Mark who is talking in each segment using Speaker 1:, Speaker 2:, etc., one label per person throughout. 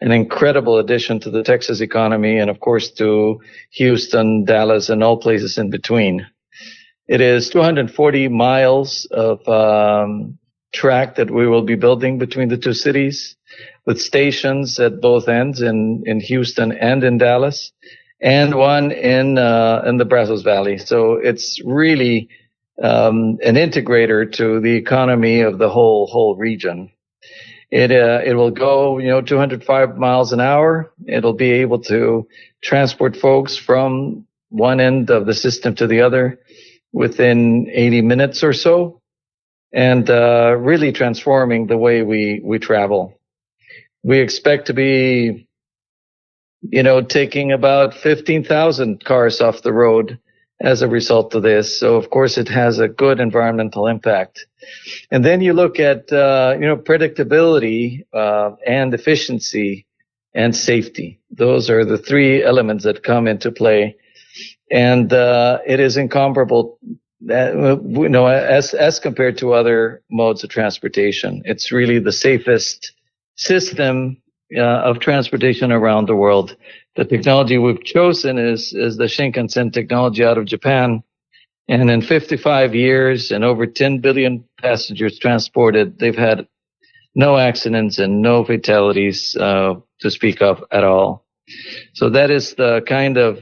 Speaker 1: an incredible addition to the Texas economy and, of course, to Houston, Dallas, and all places in between. It is 240 miles of track that we will be building between the two cities, with stations at both ends in Houston and in Dallas, and one in the Brazos Valley. So it's really an integrator to the economy of the whole region. It will go 205 miles an hour. It'll be able to transport folks from one end of the system to the other within 80 minutes or so, and really transforming the way we travel. We expect to be, taking about 15,000 cars off the road as a result of this. So, of course, it has a good environmental impact. And then you look at, predictability and efficiency and safety. Those are the three elements that come into play. And it is incomparable, as compared to other modes of transportation. It's really the safest system of transportation around the world. The technology we've chosen is the Shinkansen technology out of Japan. And in 55 years and over 10 billion passengers transported, they've had no accidents and no fatalities to speak of at all. So that is the kind of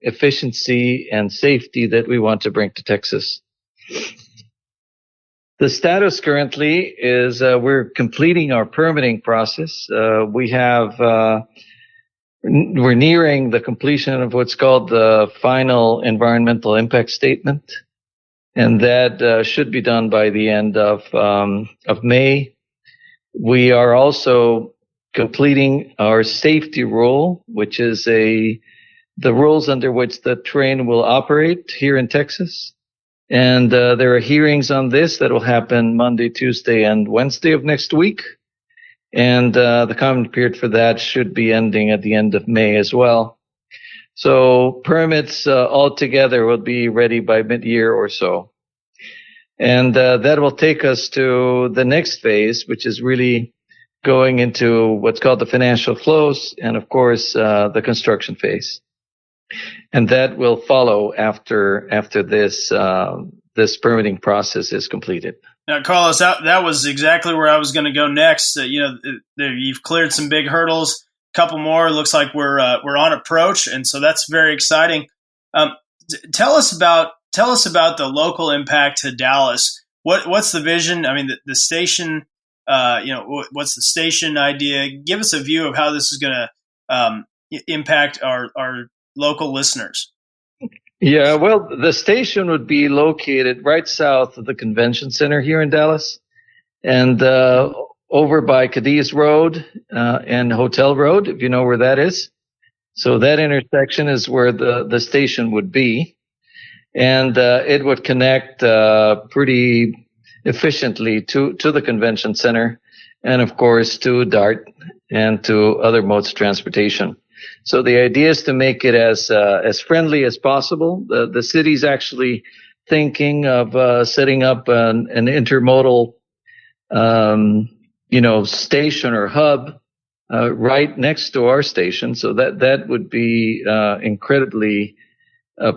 Speaker 1: efficiency and safety that we want to bring to Texas. The status currently is we're completing our permitting process. We're nearing the completion of what's called the final environmental impact statement, and that should be done by the end of May. We are also completing our safety rule, which is the rules under which the train will operate here in Texas. And there are hearings on this that will happen Monday, Tuesday, and Wednesday of next week. And the comment period for that should be ending at the end of May as well. So permits altogether will be ready by mid-year or so. And that will take us to the next phase, which is really going into what's called the financial close and, of course, the construction phase. And that will follow after this permitting process is completed.
Speaker 2: Now, Carlos, that was exactly where I was going to go next. You've cleared some big hurdles, a couple more. Looks like we're on approach, and so that's very exciting. Tell us about the local impact to Dallas. What's the vision? I mean, the station. What's the station idea? Give us a view of how this is going to impact our local listeners.
Speaker 1: Yeah, well, the station would be located right south of the convention center here in Dallas, and over by Cadiz Road and Hotel Road, if you know where that is. So that intersection is where the station would be, and it would connect pretty efficiently to the convention center, and of course to DART and to other modes of transportation. So the idea is to make it as friendly as possible. The city's actually thinking of setting up an intermodal, station or hub right next to our station. So that would be incredibly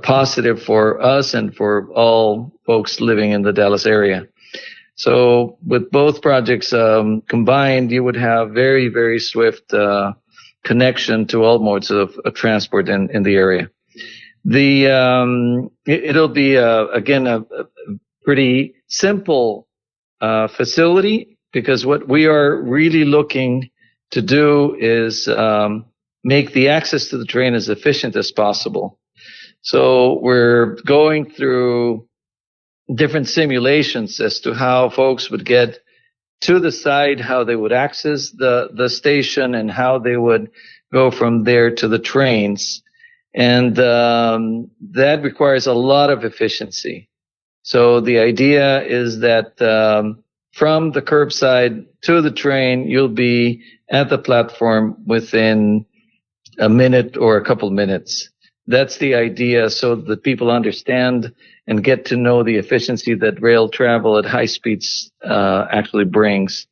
Speaker 1: positive for us and for all folks living in the Dallas area. So with both projects combined, you would have very, very swift connection to all modes of transport in the area. It'll be again a pretty simple facility, because what we are really looking to do is make the access to the train as efficient as possible. So we're going through different simulations as to how folks would get to the side, how they would access the station, and how they would go from there to the trains. And that requires a lot of efficiency. So the idea is that from the curbside to the train, you'll be at the platform within a minute or a couple minutes. That's the idea, so that people understand and get to know the efficiency that rail travel at high speeds actually brings.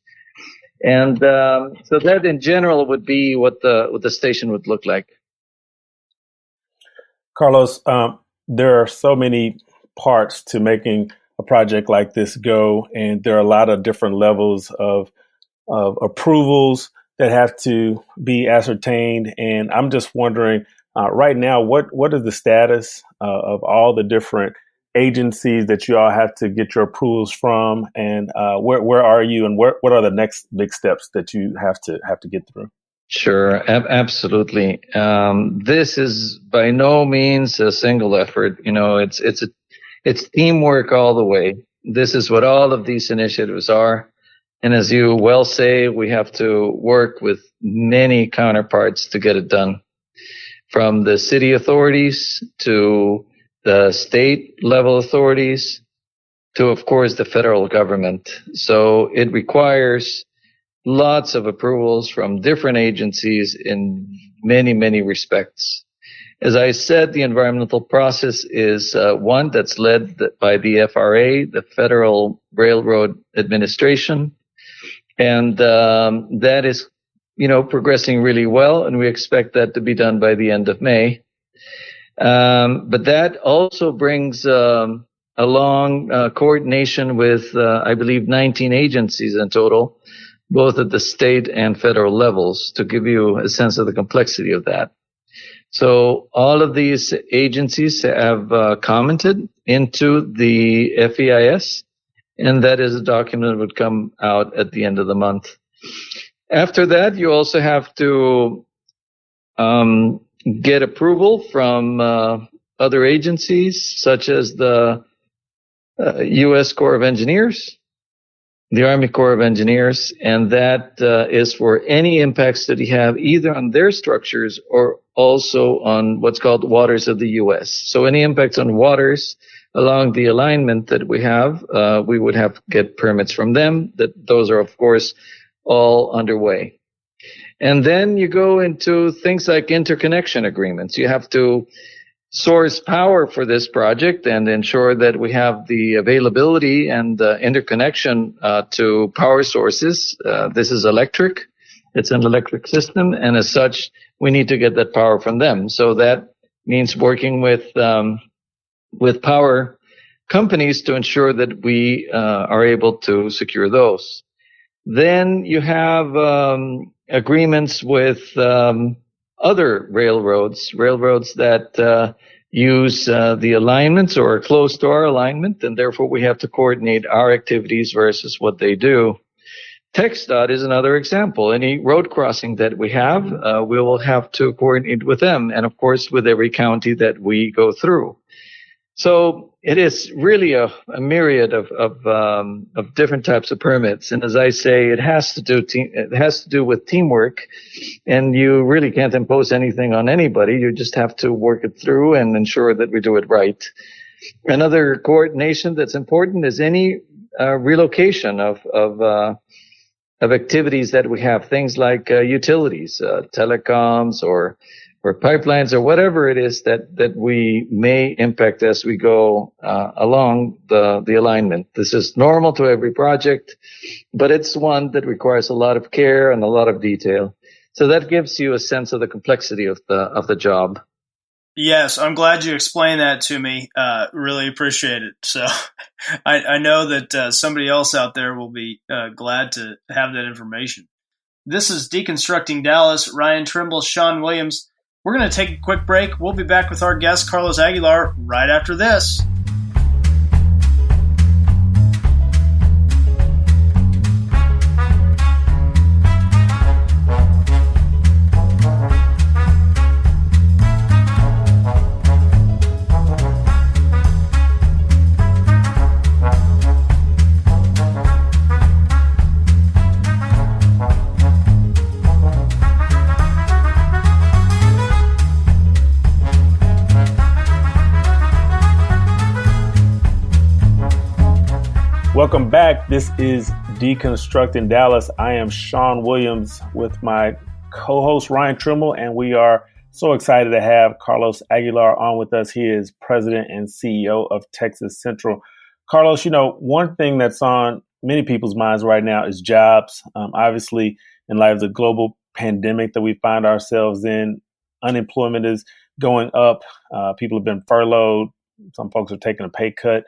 Speaker 1: And so that in general would be what the station would look like.
Speaker 3: Carlos, there are so many parts to making a project like this go, and there are a lot of different levels of approvals that have to be ascertained. And I'm just wondering, right now, what is the status of all the different agencies that you all have to get your approvals from, and where are you, and what are the next big steps that you have to get through?
Speaker 1: Sure, absolutely. This is by no means a single effort. You know, it's teamwork all the way. This is what all of these initiatives are. And as you well say, we have to work with many counterparts to get it done, from the city authorities to the state level authorities to, of course, the federal government. So it requires lots of approvals from different agencies in many, many respects. As I said, the environmental process is one that's led by the FRA, the Federal Railroad Administration. And that is, progressing really well, and we expect that to be done by the end of May. But that also brings along coordination with, I believe, 19 agencies in total, both at the state and federal levels, to give you a sense of the complexity of that. So all of these agencies have commented into the FEIS, and that is a document that would come out at the end of the month. After that, you also have to get approval from other agencies, such as the U.S. Corps of Engineers, the Army Corps of Engineers, and that is for any impacts that you have either on their structures or also on what's called waters of the U.S. So any impacts on waters along the alignment that we have, we would have to get permits from them. Those are, of course, all underway. And then you go into things like interconnection agreements. You have to source power for this project and ensure that we have the availability and interconnection to power sources. This is electric. It's an electric system, and as such, we need to get that power from them. So that means working with power companies to ensure that we are able to secure those. Then you have agreements with other railroads that use the alignments or are close to our alignment, and therefore we have to coordinate our activities versus what they do. TxDOT is another example. Any road crossing that we have, we will have to coordinate with them, and of course with every county that we go through. So it is really a myriad of different types of permits, and as I say, it has to do with teamwork, and you really can't impose anything on anybody. You just have to work it through and ensure that we do it right. Another coordination that's important is any relocation of activities that we have, things like utilities, telecoms, or pipelines, or whatever it is that we may impact as we go along the alignment. This is normal to every project, but it's one that requires a lot of care and a lot of detail. So that gives you a sense of the complexity of the job.
Speaker 2: Yes, I'm glad you explained that to me. Really appreciate it. So I know that somebody else out there will be glad to have that information. This is Deconstructing Dallas. Ryan Trimble, Shawn Williams. We're going to take a quick break. We'll be back with our guest, Carlos Aguilar, right after this.
Speaker 3: Welcome back. This is Deconstructing Dallas. I am Shawn Williams with my co-host Ryan Trimble, and we are so excited to have Carlos Aguilar on with us. He is president and CEO of Texas Central. Carlos, one thing that's on many people's minds right now is jobs. Obviously, in light of the global pandemic that we find ourselves in, unemployment is going up. People have been furloughed. Some folks are taking a pay cut.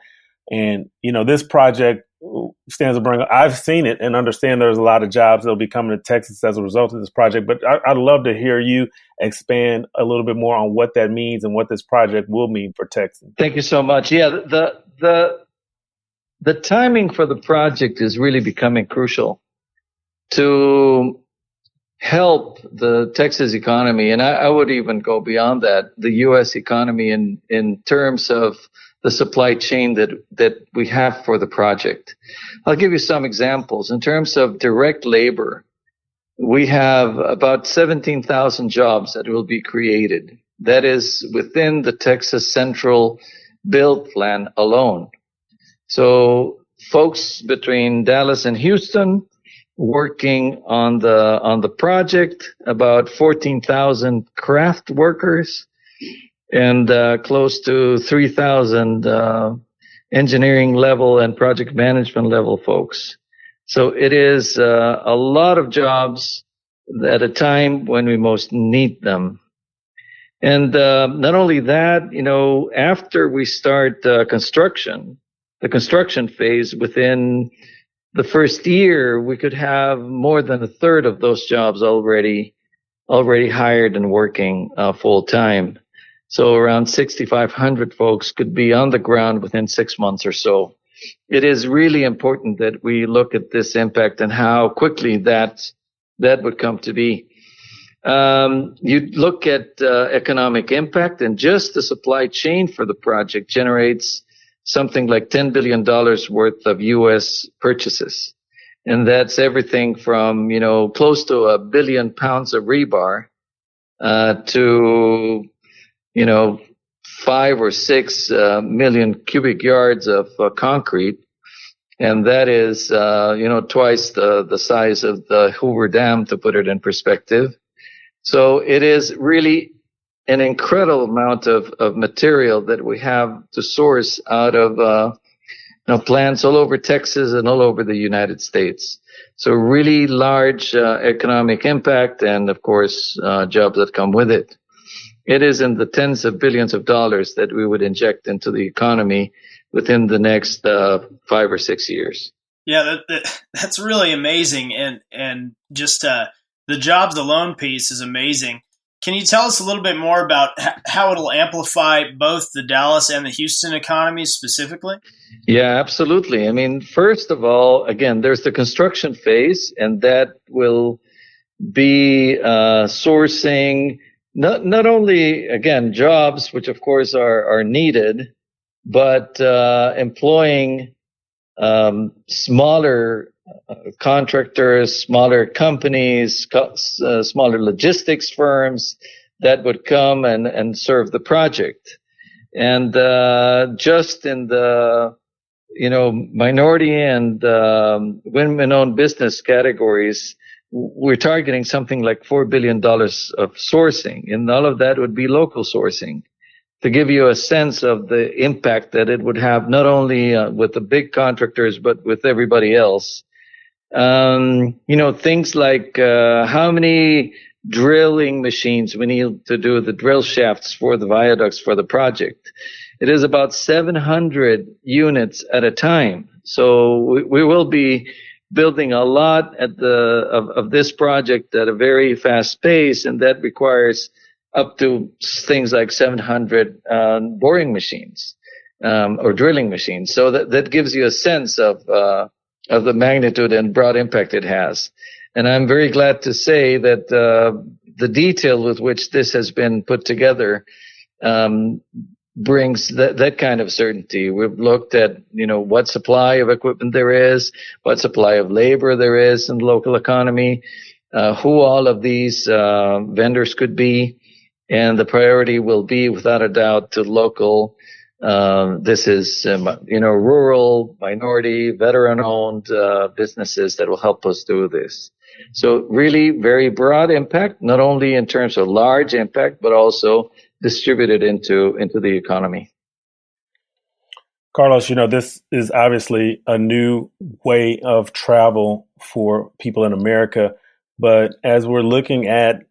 Speaker 3: And, this project stands to bring, I've seen it and understand there's a lot of jobs that'll be coming to Texas as a result of this project. But I'd love to hear you expand a little bit more on what that means and what this project will mean for Texas.
Speaker 1: Thank you so much. Yeah, the timing for the project is really becoming crucial to help the Texas economy. And I would even go beyond that, the U.S. economy in terms of the supply chain that we have for the project. I'll give you some examples. In terms of direct labor, we have about 17,000 jobs that will be created. That is within the Texas Central Build Plan alone. So folks between Dallas and Houston working on the project, about 14,000 craft workers, and close to 3,000 engineering level and project management level folks. So it is a lot of jobs at a time when we most need them. And not only that, after we start the construction phase, within the first year, we could have more than a third of those jobs already hired and working full time. So around 6,500 folks could be on the ground within 6 months or so. It is really important that we look at this impact and how quickly that would come to be. You look at economic impact, and just the supply chain for the project generates something like $10 billion worth of U.S. purchases. And that's everything from, close to 1 billion pounds of rebar to 5 or 6 million cubic yards of concrete. And that is, twice the size of the Hoover Dam, to put it in perspective. So it is really an incredible amount of material that we have to source out of plants all over Texas and all over the United States. So really large economic impact, and of course jobs that come with it. It is in the tens of billions of dollars that we would inject into the economy within the next 5 or 6 years.
Speaker 2: Yeah, that's really amazing, and just the jobs alone piece is amazing. Can you tell us a little bit more about how it'll amplify both the Dallas and the Houston economies specifically?
Speaker 1: Yeah, absolutely. I mean, first of all, again, there's the construction phase, and that will be sourcing not only, again, jobs, which of course are needed, but employing smaller contractors, smaller companies, smaller logistics firms that would come and serve the project. And just in the minority and women-owned business categories, we're targeting something like $4 billion of sourcing, and all of that would be local sourcing. To give you a sense of the impact that it would have, not only with the big contractors, but with everybody else. Things like how many drilling machines we need to do the drill shafts for the viaducts for the project. It is about 700 units at a time. So we will be building a lot of this project at a very fast pace, and that requires up to things like 700 boring machines or drilling machines. So that gives you a sense of the magnitude and broad impact it has. And I'm very glad to say that the detail with which this has been put together brings that kind of certainty. We've looked at, what supply of equipment there is, what supply of labor there is in the local economy, who all of these vendors could be. And the priority will be, without a doubt, to local. This is, rural, minority, veteran-owned businesses that will help us do this. So really very broad impact, not only in terms of large impact, but also distributed into the economy.
Speaker 3: Carlos, this is obviously a new way of travel for people in America. But as we're looking at